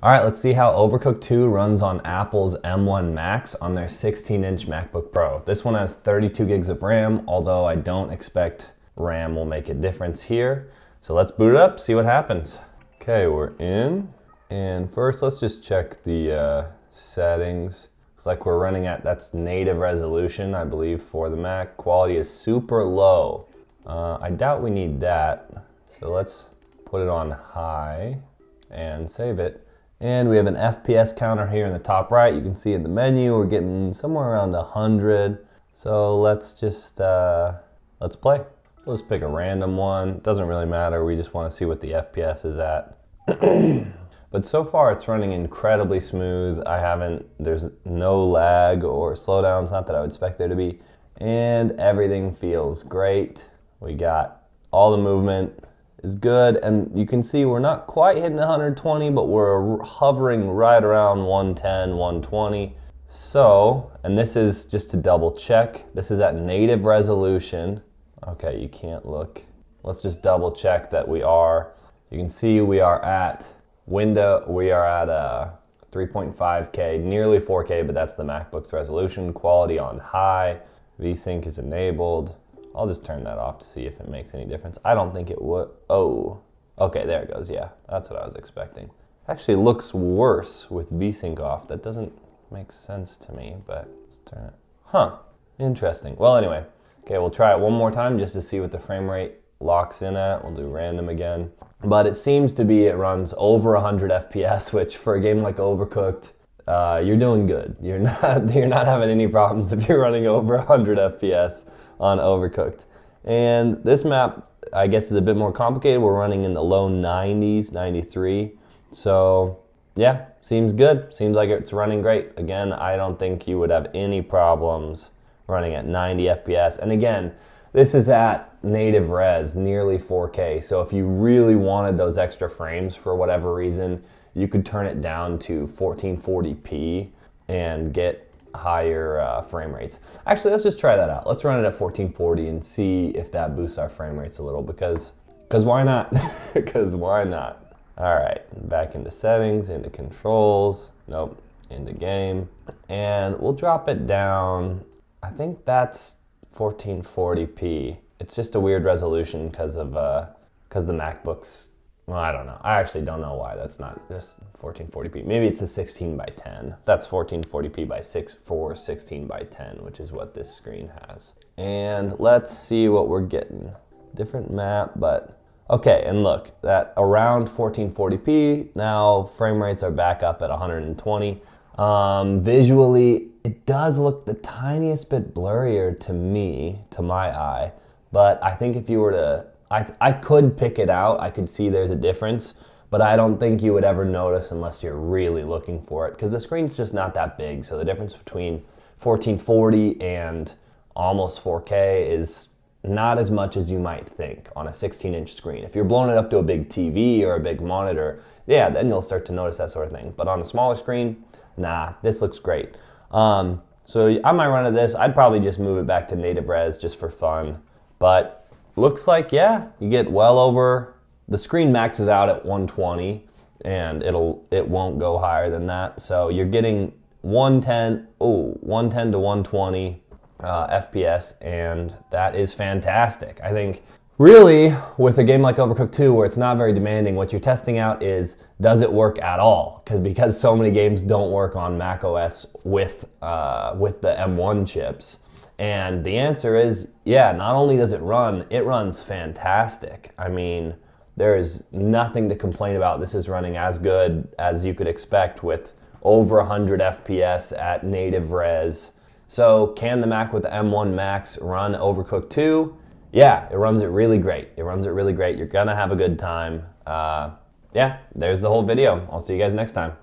All right, let's see how Overcooked 2 runs on Apple's M1 Max on their 16-inch MacBook Pro. This one has 32 gigs of RAM, although I don't expect RAM will make a difference here. So let's boot it up, see what happens. Okay, we're in. And first, let's just check the settings. Looks like we're running at, that's native resolution, I believe, for the Mac. Quality is super low. I doubt we need that. So let's put it on high and save it. And we have an FPS counter here in the top right. You can see in the menu, we're getting somewhere around 100. So let's just, let's play. We'll just pick a random one. Doesn't really matter. We just want to see what the FPS is at. But so far it's running incredibly smooth. There's no lag or slowdowns, not that I would expect there to be. And everything feels great. We got all the movement is good, and you can see we're not quite hitting 120, but we're hovering right around 110, 120. So, and this is just to double check, this is at native resolution. Okay, you can't look. Let's just double check that we are. You can see we are at 3.5K, nearly 4K, but that's the MacBook's resolution. Quality on high, VSync is enabled. I'll just turn that off to see if it makes any difference. I don't think it would. Oh, okay, there it goes. Yeah, that's what I was expecting. Actually looks worse with VSync off. That doesn't make sense to me, but let's turn it. Huh, interesting. Well, anyway, okay, we'll try it one more time just to see what the frame rate locks in at. We'll do random again. But it seems to be it runs over 100 FPS, which for a game like Overcooked, you're doing good. You're not having any problems if you're running over 100 FPS on Overcooked. And this map, I guess, is a bit more complicated. We're running in the low 90s, 93. So yeah, seems good. Seems like it's running great. Again, I don't think you would have any problems running at 90 FPS. And again, this is at native res, nearly 4K. So if you really wanted those extra frames for whatever reason, you could turn it down to 1440p and get higher frame rates. Actually, let's just try that out. Let's run it at 1440 and see if that boosts our frame rates a little, because why not? Because why not? All right, back into settings, into controls. Nope, into game. And we'll drop it down. I think that's 1440p. It's just a weird resolution because the MacBooks. Well, I don't know. I actually don't know why that's not just 1440p. Maybe it's a 16 by 10. That's 1440p by 16 by 10, which is what this screen has. And let's see what we're getting. Different map, but okay. And look, that around 1440p. Now frame rates are back up at 120. Visually, it does look the tiniest bit blurrier to me, to my eye. But I think if you were to, I could pick it out. I could see there's a difference, but I don't think you would ever notice unless you're really looking for it, because the screen's just not that big. So the difference between 1440 and almost 4K is not as much as you might think on a 16-inch screen. If you're blowing it up to a big TV or a big monitor, yeah, then you'll start to notice that sort of thing. But on a smaller screen, nah, this looks great. So I might run at this. I'd probably just move it back to native res just for fun. But looks like, yeah, you get well over, the screen maxes out at 120 and it won't go higher than that. So you're getting 110 to 120 FPS, and that is fantastic. I think really with a game like Overcooked 2 where it's not very demanding, what you're testing out is, does it work at all? Because so many games don't work on macOS with the M1 chips. And the answer is, yeah, not only does it runs fantastic. I mean, there is nothing to complain about. This is running as good as you could expect with over 100 FPS at native res. So can the Mac with the M1 Max run Overcooked 2? Yeah, it runs it really great. It runs it really great. You're gonna have a good time. Yeah, there's the whole video. I'll see you guys next time.